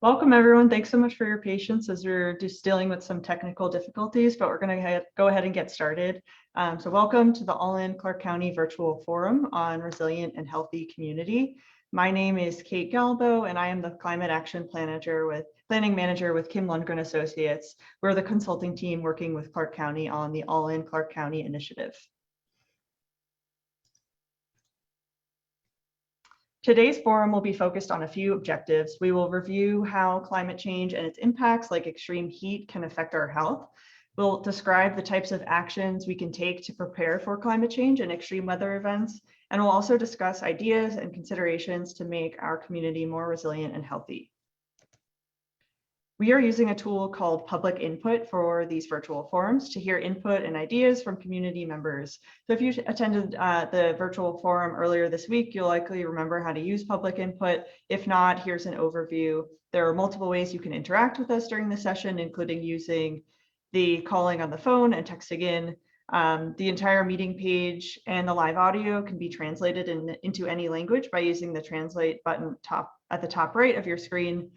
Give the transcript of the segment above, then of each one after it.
Welcome everyone. Thanks so much for your patience as we're just dealing with some technical difficulties, but we're going to go ahead and get started. So welcome to the All-In Clark County Virtual Forum on Resilient and Healthy Community. My name is Kate Galbo, and I am the Climate Action Planning Manager with Kim Lundgren Associates. We're the consulting team working with Clark County on the All-In Clark County initiative. Today's forum will be focused on a few objectives. We will review how climate change and its impacts like extreme heat can affect our health. We'll describe the types of actions we can take to prepare for climate change and extreme weather events. And we'll also discuss ideas and considerations to make our community more resilient and healthy. We are using a tool called public input for these virtual forums to hear input and ideas from community members. So if you attended the virtual forum earlier this week, you'll likely remember how to use public input. If not, here's an overview. There are multiple ways you can interact with us during the session, including using the calling on the phone and texting in. The entire meeting page and the live audio can be translated into any language by using the translate button at the top right of your screen.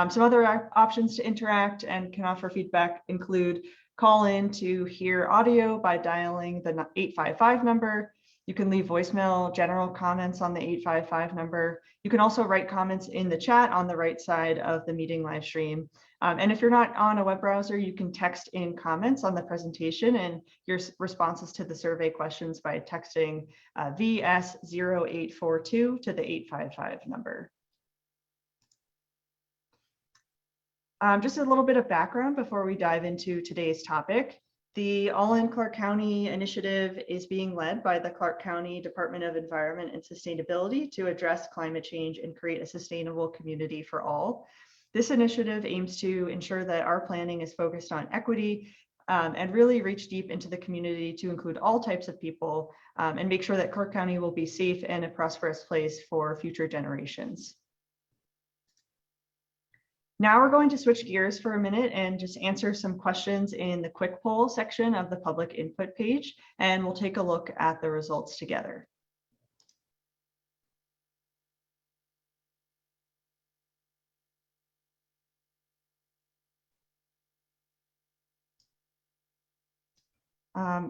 Some other options to interact and can offer feedback include call in to hear audio by dialing the 855 number. You can leave voicemail general comments on the 855 number. You can also write comments in the chat on the right side of the meeting live stream. And if you're not on a web browser, you can text in comments on the presentation and your responses to the survey questions by texting VS0842 to the 855 number. Just a little bit of background before we dive into today's topic. The All-In Clark County initiative is being led by the Clark County Department of Environment and Sustainability to address climate change and create a sustainable community for all. This initiative aims to ensure that our planning is focused on equity and really reach deep into the community to include all types of people and make sure that Clark County will be safe and a prosperous place for future generations. Now we're going to switch gears for a minute and just answer some questions in the quick poll section of the public input page, and we'll take a look at the results together.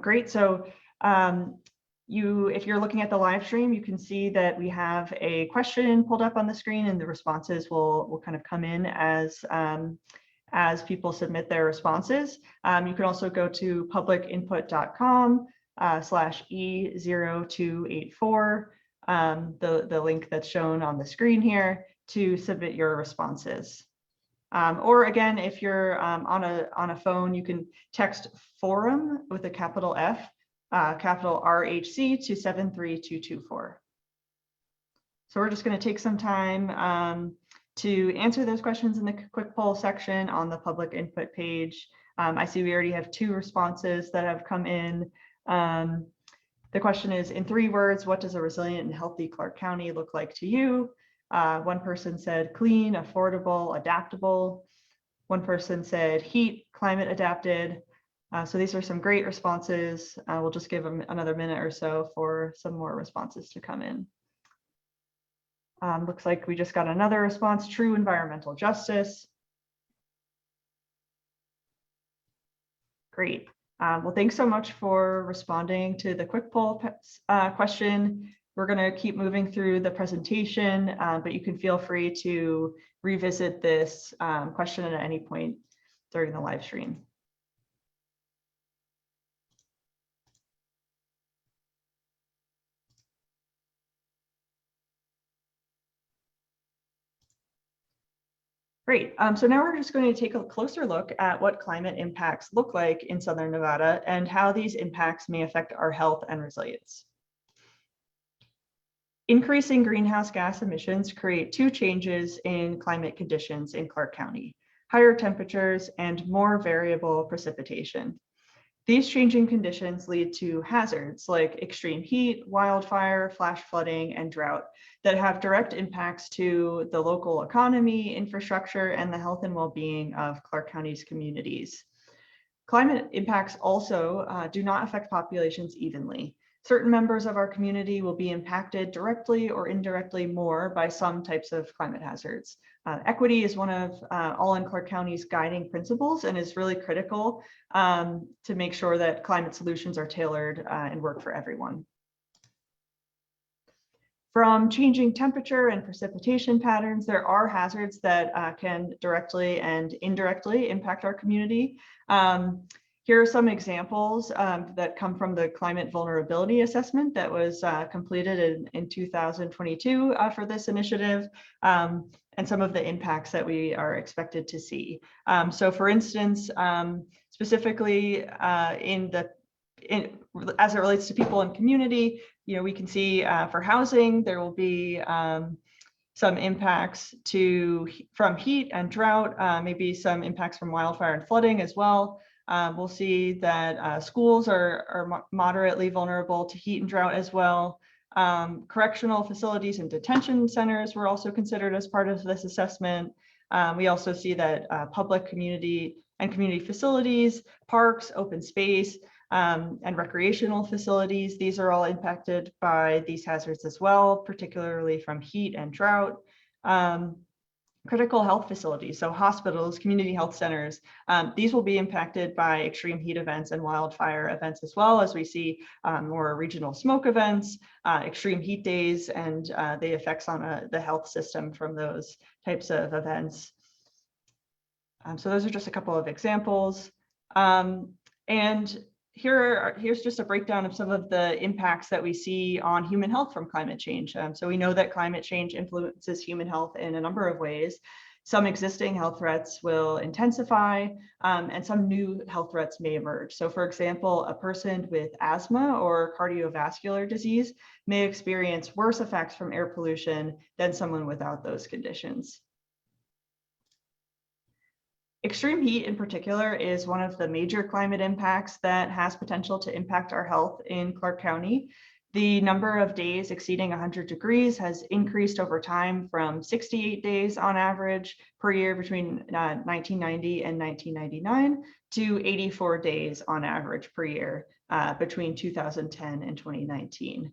Great, so if you're looking at the live stream, you can see that we have a question pulled up on the screen, and the responses will kind of come in as people submit their responses. You can also go to publicinput.com/E0284, the link that's shown on the screen here, to submit your responses. Or again, if you're on a phone, you can text forum with a capital F, capital RHC to 73224. So we're just going to take some time to answer those questions in the quick poll section on the public input page. I see we already have 2 responses that have come in. The question is, in 3 words, what does a resilient and healthy Clark County look like to you? One person said clean, affordable, adaptable. One person said heat, climate adapted. So these are some great responses. We'll just give them another minute or so for some more responses to come in. Looks like we just got another response, true environmental justice. Great. Well, thanks so much for responding to the quick poll question. We're going to keep moving through the presentation, but you can feel free to revisit this question at any point during the live stream. Great. So now we're just going to take a closer look at what climate impacts look like in Southern Nevada and how these impacts may affect our health and resilience. Increasing greenhouse gas emissions create 2 changes in climate conditions in Clark County: higher temperatures and more variable precipitation. These changing conditions lead to hazards like extreme heat, wildfire, flash flooding, and drought that have direct impacts to the local economy, infrastructure, and the health and well-being of Clark County's communities. Climate impacts also do not affect populations evenly. Certain members of our community will be impacted directly or indirectly more by some types of climate hazards. Equity is one of all in Clark County's guiding principles and is really critical to make sure that climate solutions are tailored and work for everyone. From changing temperature and precipitation patterns, there are hazards that can directly and indirectly impact our community. Here are some examples that come from the climate vulnerability assessment that was completed in 2022 for this initiative, and some of the impacts that we are expected to see. So for instance, specifically as it relates to people and community, we can see for housing, there will be some impacts from heat and drought, maybe some impacts from wildfire and flooding as well. We'll see that schools are moderately vulnerable to heat and drought as well. Correctional facilities and detention centers were also considered as part of this assessment. We also see that public community facilities, parks, open space, and recreational facilities, these are all impacted by these hazards as well, particularly from heat and drought. Critical health facilities, so hospitals, community health centers, these will be impacted by extreme heat events and wildfire events, as well as we see more regional smoke events, extreme heat days, and the effects on the health system from those types of events. So those are just a couple of examples. And here's just a breakdown of some of the impacts that we see on human health from climate change. So we know that climate change influences human health in a number of ways. Some existing health threats will intensify, and some new health threats may emerge. So for example, a person with asthma or cardiovascular disease may experience worse effects from air pollution than someone without those conditions. Extreme heat in particular is one of the major climate impacts that has potential to impact our health in Clark County. The number of days exceeding 100 degrees has increased over time from 68 days on average per year between 1990 and 1999 to 84 days on average per year between 2010 and 2019.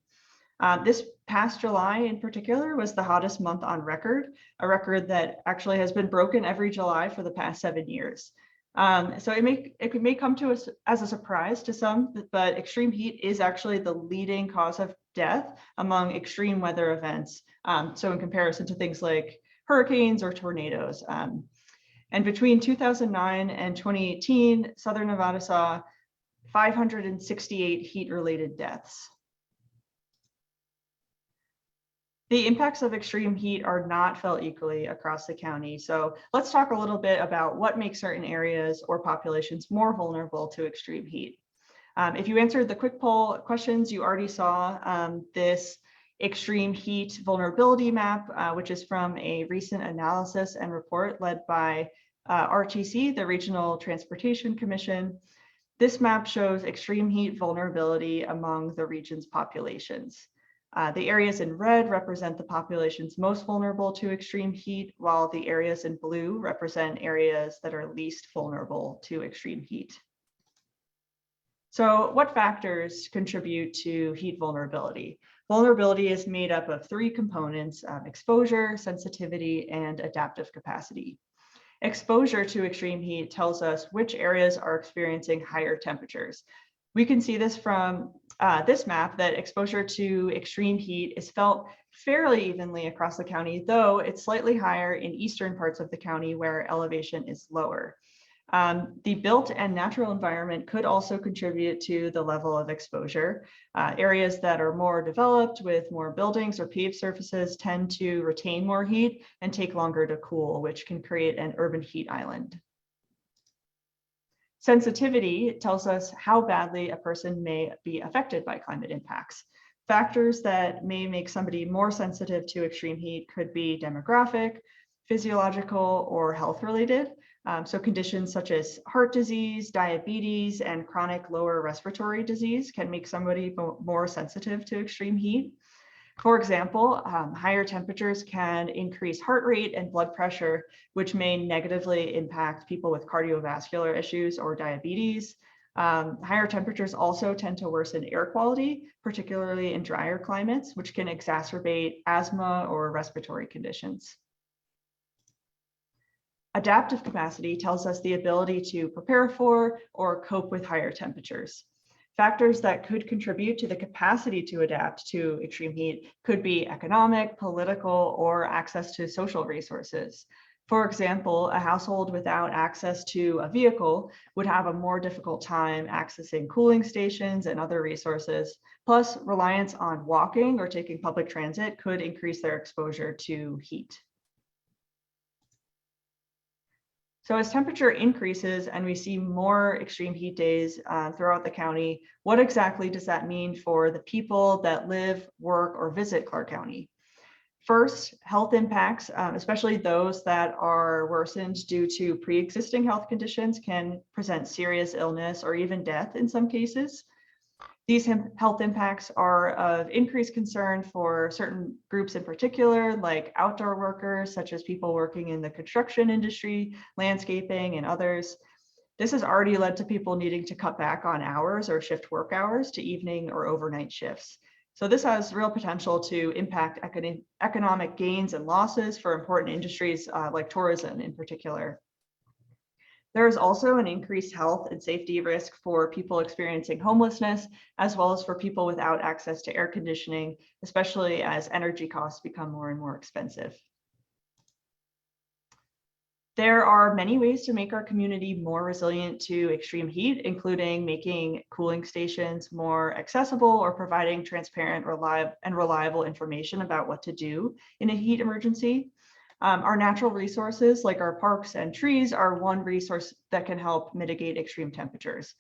This past July in particular was the hottest month on record, a record that actually has been broken every July for the past 7 years. So it may come to us as a surprise to some, but extreme heat is actually the leading cause of death among extreme weather events. So in comparison to things like hurricanes or tornadoes. And between 2009 and 2018, Southern Nevada saw 568 heat-related deaths. The impacts of extreme heat are not felt equally across the county. So let's talk a little bit about what makes certain areas or populations more vulnerable to extreme heat. If you answered the quick poll questions, you already saw this extreme heat vulnerability map, which is from a recent analysis and report led by RTC, the Regional Transportation Commission. This map shows extreme heat vulnerability among the region's populations. The areas in red represent the populations most vulnerable to extreme heat, while the areas in blue represent areas that are least vulnerable to extreme heat. So what factors contribute to heat vulnerability? Vulnerability is made up of three components: exposure, sensitivity, and adaptive capacity. Exposure to extreme heat tells us which areas are experiencing higher temperatures. We can see this from this map that exposure to extreme heat is felt fairly evenly across the county, though it's slightly higher in eastern parts of the county where elevation is lower. The built and natural environment could also contribute to the level of exposure. Areas that are more developed with more buildings or paved surfaces tend to retain more heat and take longer to cool, which can create an urban heat island. Sensitivity tells us how badly a person may be affected by climate impacts. Factors that may make somebody more sensitive to extreme heat could be demographic, physiological, or health-related. So conditions such as heart disease, diabetes, and chronic lower respiratory disease can make somebody more sensitive to extreme heat. For example, higher temperatures can increase heart rate and blood pressure, which may negatively impact people with cardiovascular issues or diabetes. Higher temperatures also tend to worsen air quality, particularly in drier climates, which can exacerbate asthma or respiratory conditions. Adaptive capacity tells us the ability to prepare for or cope with higher temperatures. Factors that could contribute to the capacity to adapt to extreme heat could be economic, political, or access to social resources. For example, a household without access to a vehicle would have a more difficult time accessing cooling stations and other resources. Plus, reliance on walking or taking public transit could increase their exposure to heat. So as temperature increases and we see more extreme heat days throughout the county, what exactly does that mean for the people that live, work, or visit Clark County? First, health impacts, especially those that are worsened due to pre-existing health conditions, can present serious illness or even death in some cases. These health impacts are of increased concern for certain groups in particular, like outdoor workers, such as people working in the construction industry, landscaping, and others. This has already led to people needing to cut back on hours or shift work hours to evening or overnight shifts. So this has real potential to impact economic gains and losses for important industries like tourism in particular. There is also an increased health and safety risk for people experiencing homelessness, as well as for people without access to air conditioning, especially as energy costs become more and more expensive. There are many ways to make our community more resilient to extreme heat, including making cooling stations more accessible or providing transparent, reliable information about what to do in a heat emergency. Our natural resources, like our parks and trees, are one resource that can help mitigate extreme temperatures.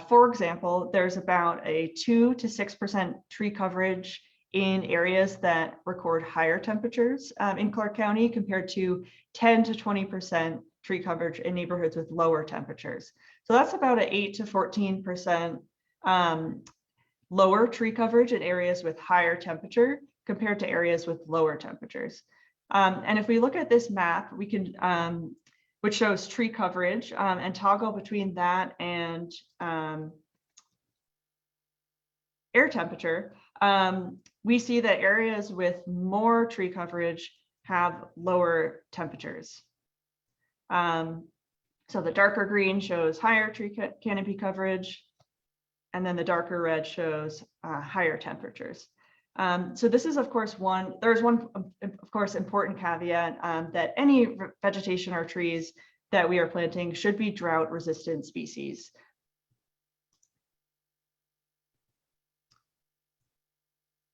For example, there's about a 2 to 6% tree coverage in areas that record higher temperatures in Clark County compared to 10 to 20% tree coverage in neighborhoods with lower temperatures. So that's about an 8 to 14% lower tree coverage in areas with higher temperature compared to areas with lower temperatures. And if we look at this map, we can, which shows tree coverage, and toggle between that and air temperature, we see that areas with more tree coverage have lower temperatures. So the darker green shows higher tree canopy coverage, and then the darker red shows higher temperatures. So this is, of course, there's one, of course, important caveat that any vegetation or trees that we are planting should be drought-resistant species.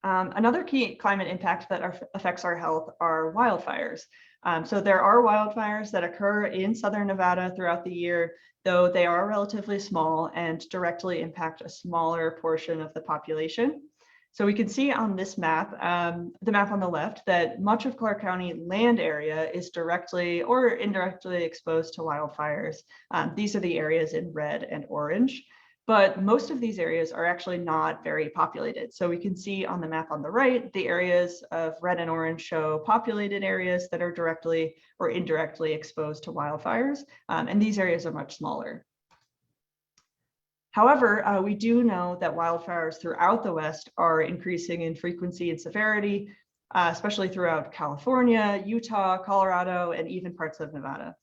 Another key climate impact that affects our health are wildfires. So there are wildfires that occur in Southern Nevada throughout the year, though they are relatively small and directly impact a smaller portion of the population. So we can see on this map, the map on the left, that much of Clark County land area is directly or indirectly exposed to wildfires. These are the areas in red and orange, but most of these areas are actually not very populated. So we can see on the map on the right, the areas of red and orange show populated areas that are directly or indirectly exposed to wildfires, and these areas are much smaller. However, we do know that wildfires throughout the West are increasing in frequency and severity, especially throughout California, Utah, Colorado, and even parts of Nevada.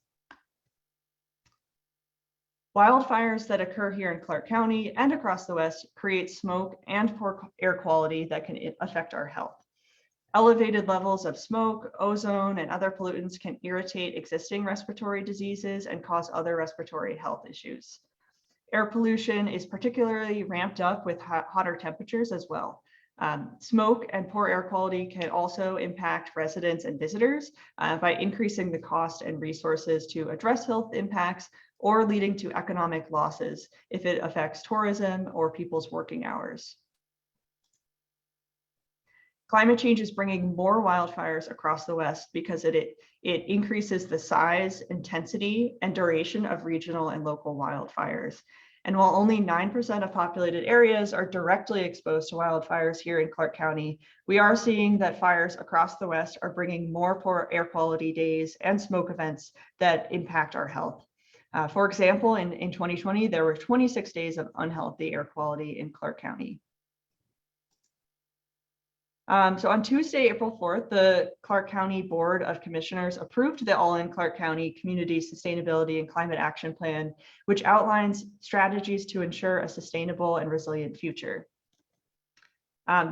Wildfires that occur here in Clark County and across the West create smoke and poor air quality that can affect our health. Elevated levels of smoke, ozone, and other pollutants can irritate existing respiratory diseases and cause other respiratory health issues. Air pollution is particularly ramped up with hotter temperatures as well. Smoke and poor air quality can also impact residents and visitors by increasing the cost and resources to address health impacts or leading to economic losses if it affects tourism or people's working hours. Climate change is bringing more wildfires across the West because it increases the size, intensity, and duration of regional and local wildfires. And while only 9% of populated areas are directly exposed to wildfires here in Clark County, we are seeing that fires across the West are bringing more poor air quality days and smoke events that impact our health. For example, in 2020, there were 26 days of unhealthy air quality in Clark County. So on Tuesday, April 4th, the Clark County Board of Commissioners approved the All-in Clark County Community Sustainability and Climate Action Plan, which outlines strategies to ensure a sustainable and resilient future.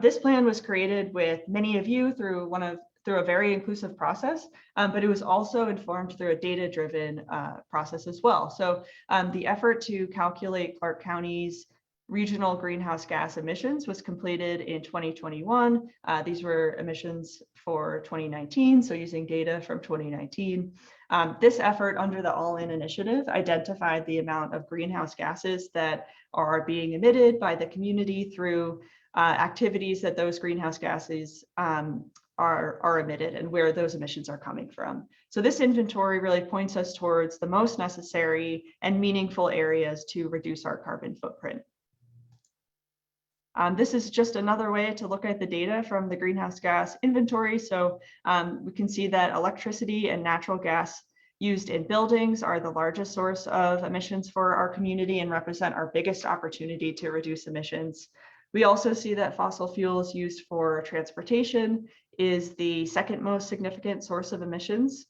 This plan was created with many of you through a very inclusive process, but it was also informed through a data-driven process as well. So the effort to calculate Clark County's regional greenhouse gas emissions was completed in 2021. These were emissions for 2019, so using data from 2019. This effort under the All-In initiative identified the amount of greenhouse gases that are being emitted by the community through activities that those greenhouse gases are emitted and where those emissions are coming from. So this inventory really points us towards the most necessary and meaningful areas to reduce our carbon footprint. This is just another way to look at the data from the greenhouse gas inventory. So we can see that electricity and natural gas used in buildings are the largest source of emissions for our community and represent our biggest opportunity to reduce emissions. We also see that fossil fuels used for transportation is the second most significant source of emissions.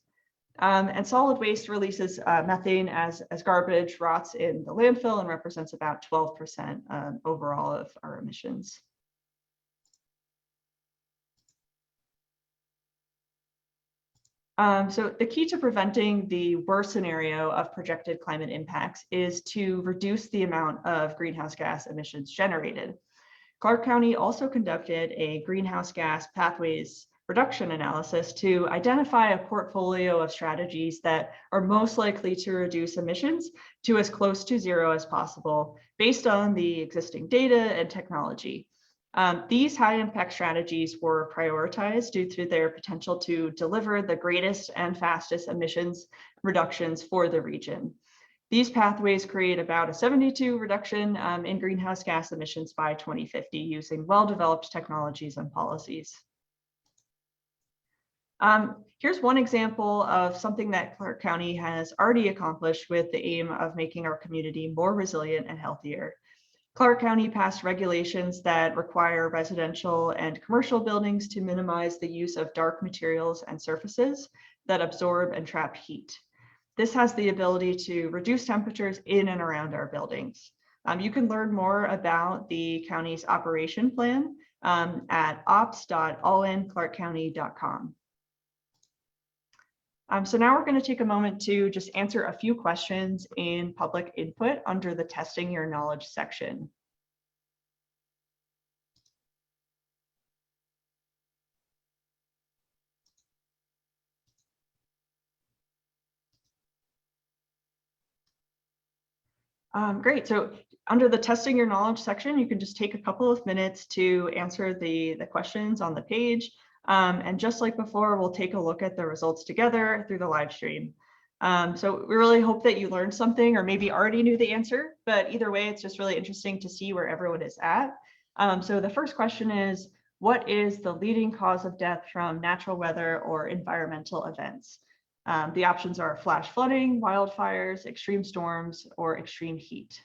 And solid waste releases methane as garbage, rots in the landfill, and represents about 12% overall of our emissions. So the key to preventing the worst scenario of projected climate impacts is to reduce the amount of greenhouse gas emissions generated. Clark County also conducted a greenhouse gas pathways reduction analysis to identify a portfolio of strategies that are most likely to reduce emissions to as close to zero as possible based on the existing data and technology. These high impact strategies were prioritized due to their potential to deliver the greatest and fastest emissions reductions for the region. These pathways create about a 72% reduction in greenhouse gas emissions by 2050 using well-developed technologies and policies. Here's one example of something that Clark County has already accomplished with the aim of making our community more resilient and healthier. Clark County passed regulations that require residential and commercial buildings to minimize the use of dark materials and surfaces that absorb and trap heat. This has the ability to reduce temperatures in and around our buildings. You can learn more about the county's operation plan at ops.allinclarkcounty.com. So now we're going to take a moment to just answer a few questions in public input under the Testing Your Knowledge section. Great. So under the Testing Your Knowledge section, you can just take a couple of minutes to answer the questions on the page. And just like before, we'll take a look at the results together through the live stream. So we really hope that you learned something or maybe already knew the answer, but either way, it's just really interesting to see where everyone is at. So the first question is, what is the leading cause of death from natural weather or environmental events? The options are flash flooding, wildfires, extreme storms, or extreme heat.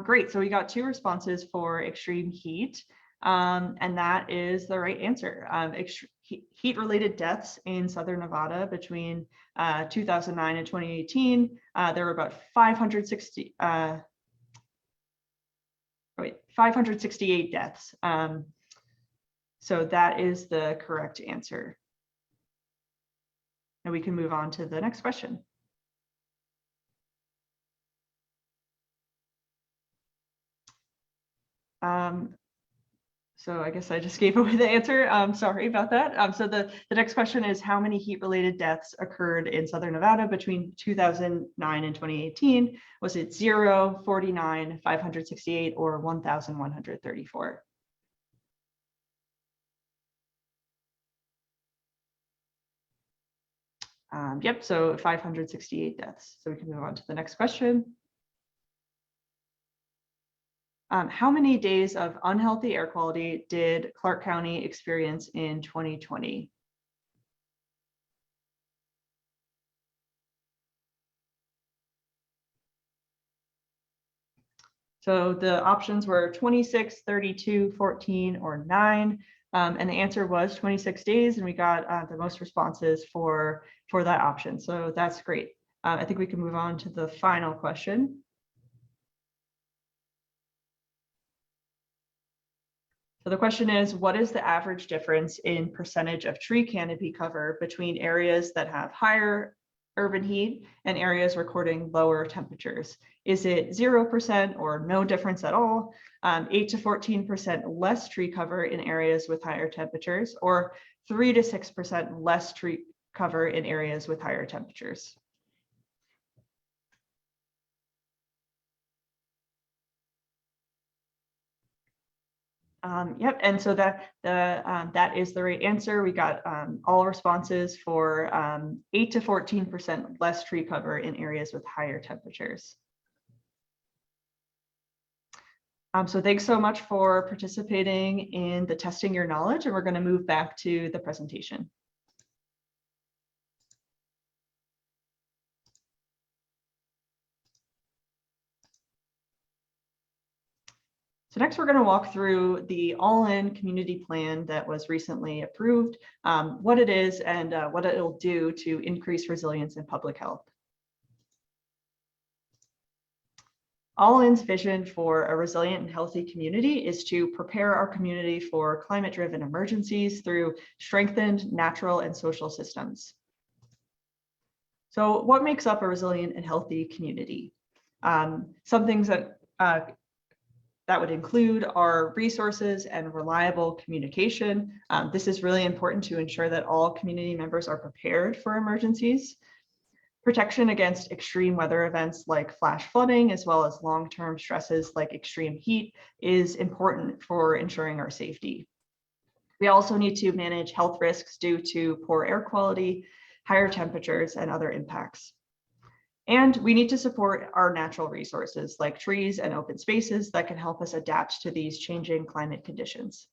Great, so we got two responses for extreme heat, and that is the right answer. Heat-related deaths in Southern Nevada between 2009 and 2018, there were about 568 deaths. So that is the correct answer. And we can move on to the next question. So I guess I just gave away the answer. Sorry about that. So the next question is, how many heat-related deaths occurred in Southern Nevada between 2009 and 2018? Was it 0, 49, 568, or 1,134? Yep, so 568 deaths. So we can move on to the next question. How many days of unhealthy air quality did Clark County experience in 2020? So the options were 26, 32, 14, or 9. And the answer was 26 days, and we got the most responses for that option. So that's great. I think we can move on to the final question. So the question is, what is the average difference in percentage of tree canopy cover between areas that have higher urban heat and areas recording lower temperatures? Is it 0% or no difference at all? 8 to 14% less tree cover in areas with higher temperatures, or 3 to 6% less tree cover in areas with higher temperatures? Yep, and so that is the right answer. We got all responses for 8 to 14% less tree cover in areas with higher temperatures. So thanks so much for participating in the Testing Your Knowledge, and we're going to move back to the presentation. So next, we're going to walk through the all-in community plan that was recently approved, what it is, and what it'll do to increase resilience in public health. All-in's vision for a resilient and healthy community is to prepare our community for climate-driven emergencies through strengthened natural and social systems. So what makes up a resilient and healthy community? Some things that would include our resources and reliable communication. This is really important to ensure that all community members are prepared for emergencies. Protection against extreme weather events like flash flooding, as well as long-term stresses like extreme heat, is important for ensuring our safety. We also need to manage health risks due to poor air quality, higher temperatures, and other impacts. And we need to support our natural resources like trees and open spaces that can help us adapt to these changing climate conditions.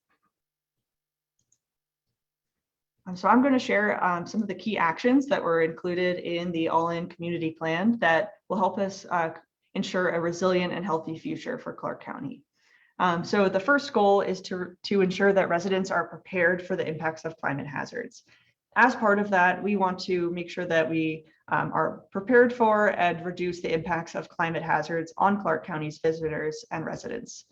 So I'm going to share some of the key actions that were included in the all-in community plan that will help us ensure a resilient and healthy future for Clark County. So the first goal is to ensure that residents are prepared for the impacts of climate hazards. As part of that, we want to make sure that we are prepared for and reduce the impacts of climate hazards on Clark County's visitors and residents.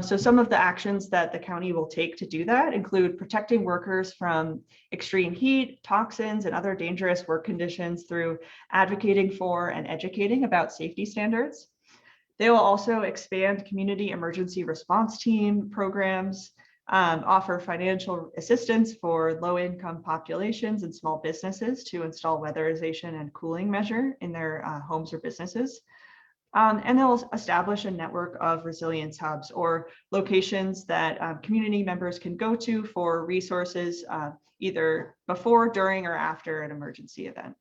So some of the actions that the county will take to do that include protecting workers from extreme heat, toxins, and other dangerous work conditions through advocating for and educating about safety standards. They will also expand community emergency response team programs, offer financial assistance for low-income populations and small businesses to install weatherization and cooling measure in their homes or businesses. And they'll establish a network of resilience hubs or locations that community members can go to for resources either before, during, or after an emergency event.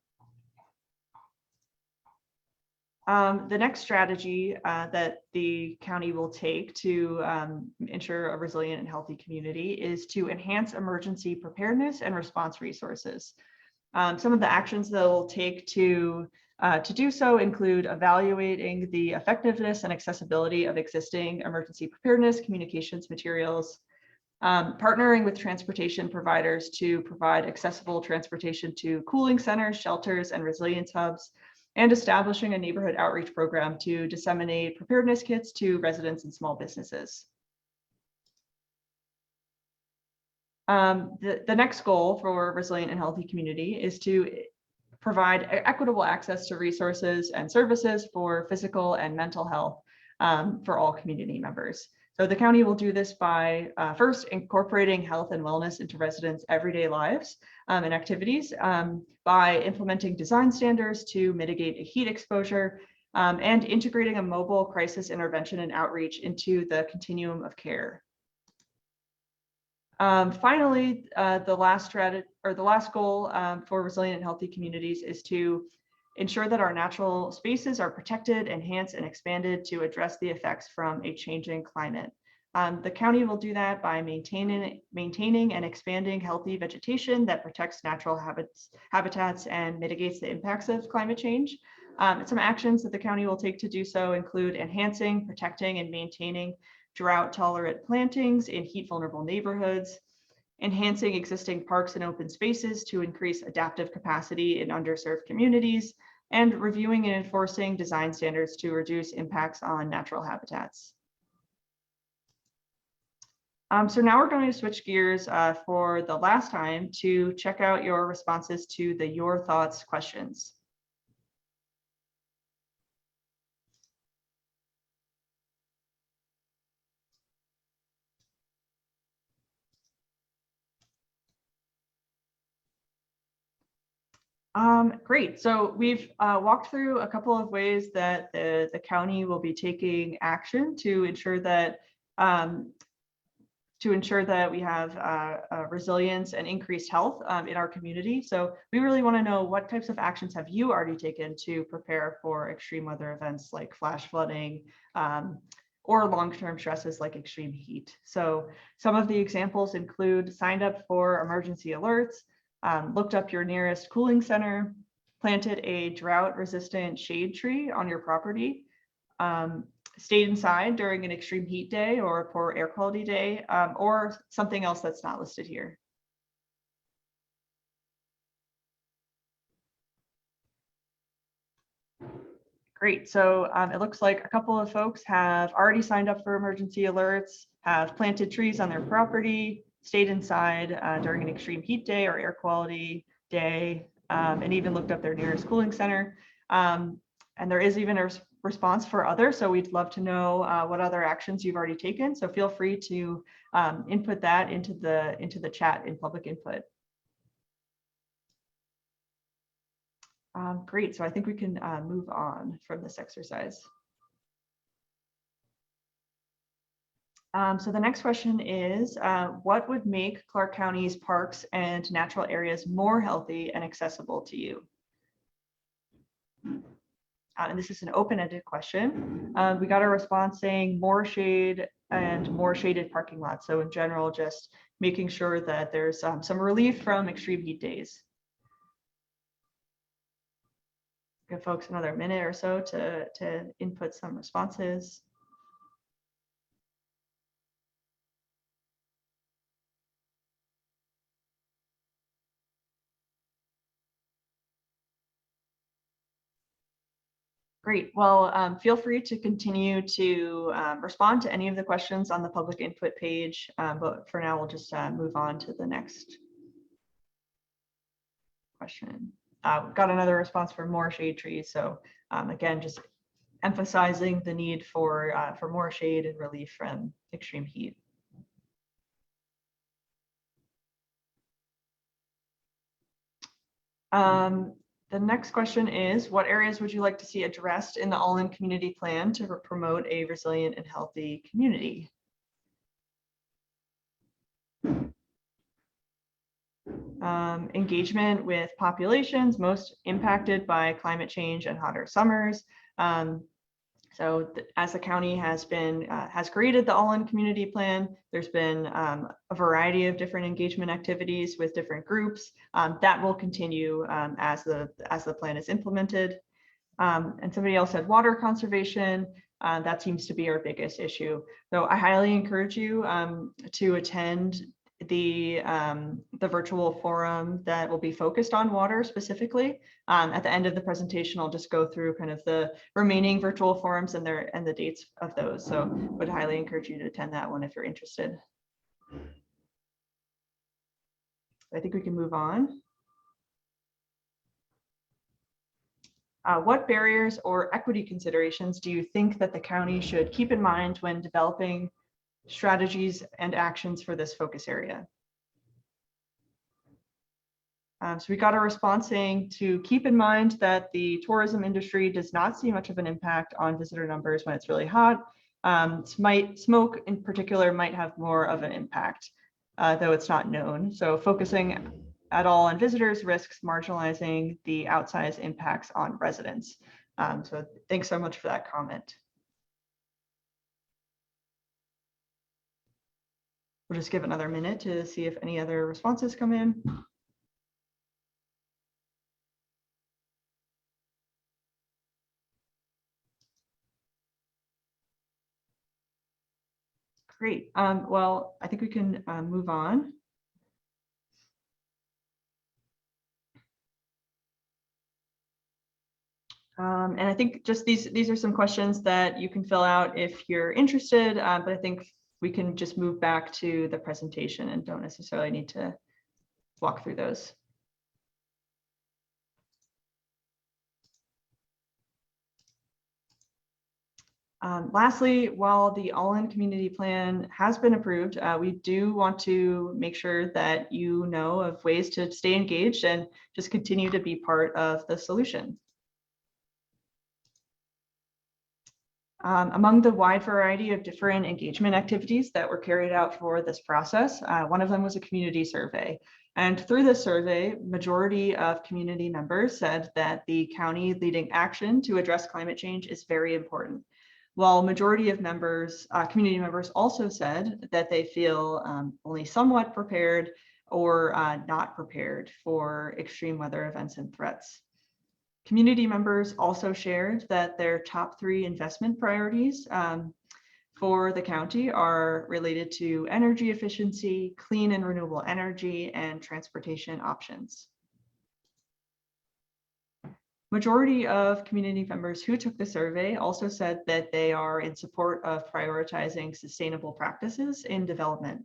The next strategy that the county will take to ensure a resilient and healthy community is to enhance emergency preparedness and response resources. Some of the actions they'll take to do so include evaluating the effectiveness and accessibility of existing emergency preparedness communications materials, partnering with transportation providers to provide accessible transportation to cooling centers, shelters, and resilience hubs, and establishing a neighborhood outreach program to disseminate preparedness kits to residents and small businesses. The next goal for a resilient and healthy community is to provide equitable access to resources and services for physical and mental health for all community members. So the county will do this by first incorporating health and wellness into residents' everyday lives and activities, by implementing design standards to mitigate heat exposure, and integrating a mobile crisis intervention and outreach into the continuum of care. Finally, the last goal for resilient and healthy communities is to ensure that our natural spaces are protected, enhanced, and expanded to address the effects from a changing climate. The county will do that by maintaining and expanding healthy vegetation that protects natural habitats and mitigates the impacts of climate change. Some actions that the county will take to do so include enhancing, protecting, and maintaining drought-tolerant plantings in heat-vulnerable neighborhoods, enhancing existing parks and open spaces to increase adaptive capacity in underserved communities, and reviewing and enforcing design standards to reduce impacts on natural habitats. So now we're going to switch gears for the last time to check out your responses to the Your Thoughts questions. Great. So we've walked through a couple of ways that the county will be taking action to ensure that we have resilience and increased health in our community. So we really want to know what types of actions have you already taken to prepare for extreme weather events like flash flooding or long-term stresses like extreme heat. So some of the examples include signed up for emergency alerts, looked up your nearest cooling center, planted a drought-resistant shade tree on your property, stayed inside during an extreme heat day or a poor air quality day, or something else that's not listed here. Great. So it looks like a couple of folks have already signed up for emergency alerts, have planted trees on their property, stayed inside during an extreme heat day or air quality day, and even looked up their nearest cooling center. And there is even a response for others. So we'd love to know what other actions you've already taken. So feel free to input that into the chat in public input. Great, so I think we can move on from this exercise. So the next question is, what would make Clark County's parks and natural areas more healthy and accessible to you? And this is an open-ended question. We got a response saying more shade and more shaded parking lots. So in general, just making sure that there's some relief from extreme heat days. Give folks another minute or so to input some responses. Great. Well, feel free to continue to respond to any of the questions on the public input page, but for now, we'll just move on to the next question. Got another response for more shade trees. So again, just emphasizing the need for more shade and relief from extreme heat. The next question is, what areas would you like to see addressed in the All-In Community Plan to promote a resilient and healthy community? Engagement with populations most impacted by climate change and hotter summers. So as the county has created the All-In Community Plan, there's been a variety of different engagement activities with different groups that will continue as the plan is implemented. And somebody else said water conservation. That seems to be our biggest issue. So I highly encourage you to attend the virtual forum that will be focused on water specifically. At the end of the presentation, I'll just go through kind of the remaining virtual forums and the dates of those. So would highly encourage you to attend that one if you're interested. I think we can move on. What barriers or equity considerations do you think that the county should keep in mind when developing strategies and actions for this focus area? So we got a response saying to keep in mind that the tourism industry does not see much of an impact on visitor numbers when it's really hot. Smoke in particular might have more of an impact, though it's not known. So focusing at all on visitors risks marginalizing the outsized impacts on residents. So thanks so much for that comment. We'll just give another minute to see if any other responses come in. Great. Well, I think we can move on. And I think just these are some questions that you can fill out if you're interested, but I think we can just move back to the presentation and don't necessarily need to walk through those. Lastly, while the all-in community plan has been approved, we do want to make sure that you know of ways to stay engaged and just continue to be part of the solution. Among the wide variety of different engagement activities that were carried out for this process, one of them was a community survey. And through this survey, majority of community members said that the county leading action to address climate change is very important. While majority of members, community members also said that they feel only somewhat prepared or not prepared for extreme weather events and threats. Community members also shared that their top 3 investment priorities for the county are related to energy efficiency, clean and renewable energy, and transportation options. Majority of community members who took the survey also said that they are in support of prioritizing sustainable practices in development,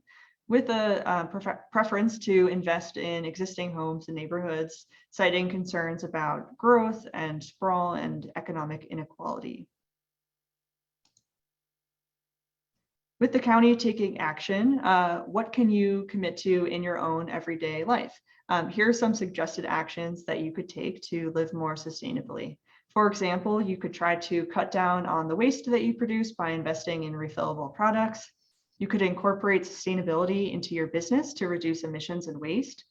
with a preference to invest in existing homes and neighborhoods, citing concerns about growth and sprawl and economic inequality. With the county taking action, what can you commit to in your own everyday life? Here are some suggested actions that you could take to live more sustainably. For example, you could try to cut down on the waste that you produce by investing in refillable products. You could incorporate sustainability into your business to reduce emissions and waste.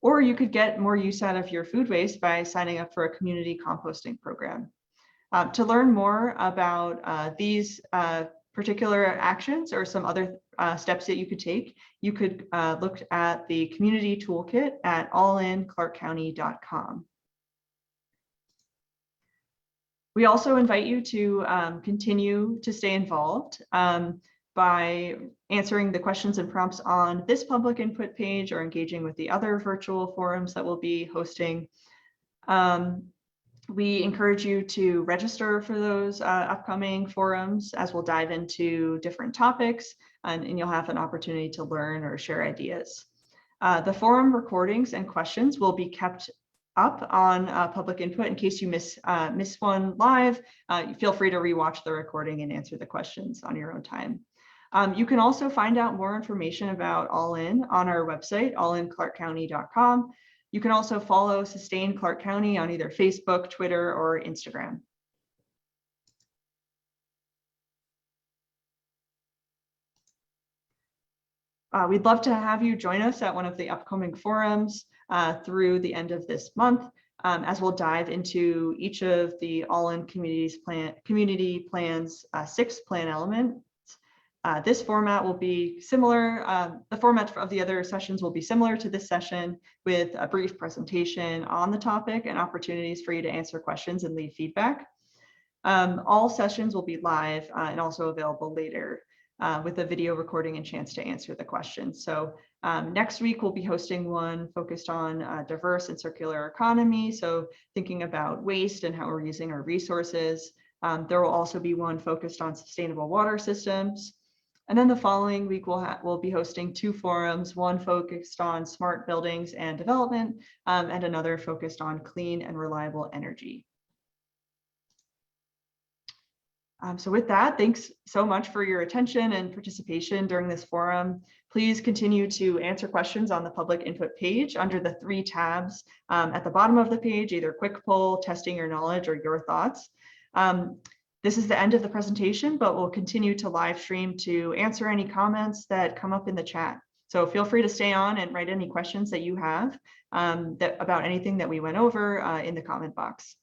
Or you could get more use out of your food waste by signing up for a community composting program. To learn more about these particular actions or some other steps that you could take, you could look at the community toolkit at allinclarkcounty.com. We also invite you to continue to stay involved by answering the questions and prompts on this public input page or engaging with the other virtual forums that we'll be hosting. We encourage you to register for those upcoming forums as we'll dive into different topics and you'll have an opportunity to learn or share ideas. The forum recordings and questions will be kept up on public input in case you miss one live. Feel free to rewatch the recording and answer the questions on your own time. You can also find out more information about All In on our website, allinclarkcounty.com. You can also follow Sustain Clark County on either Facebook, Twitter, or Instagram. We'd love to have you join us at one of the upcoming forums through the end of this month, as we'll dive into each of the All-In Community Plan's 6 plan elements. This format will be similar. The format of the other sessions will be similar to this session, with a brief presentation on the topic and opportunities for you to answer questions and leave feedback. All sessions will be live and also available later with a video recording and chance to answer the questions. So next week we'll be hosting one focused on diverse and circular economy. So thinking about waste and how we're using our resources. There will also be one focused on sustainable water systems. And then the following week, we'll be hosting 2 forums, one focused on smart buildings and development, and another focused on clean and reliable energy. So with that, thanks so much for your attention and participation during this forum. Please continue to answer questions on the public input page under the 3 tabs at the bottom of the page, either quick poll, testing your knowledge, or your thoughts. This is the end of the presentation, but we'll continue to live stream to answer any comments that come up in the chat. So feel free to stay on and write any questions that you have about anything that we went over in the comment box.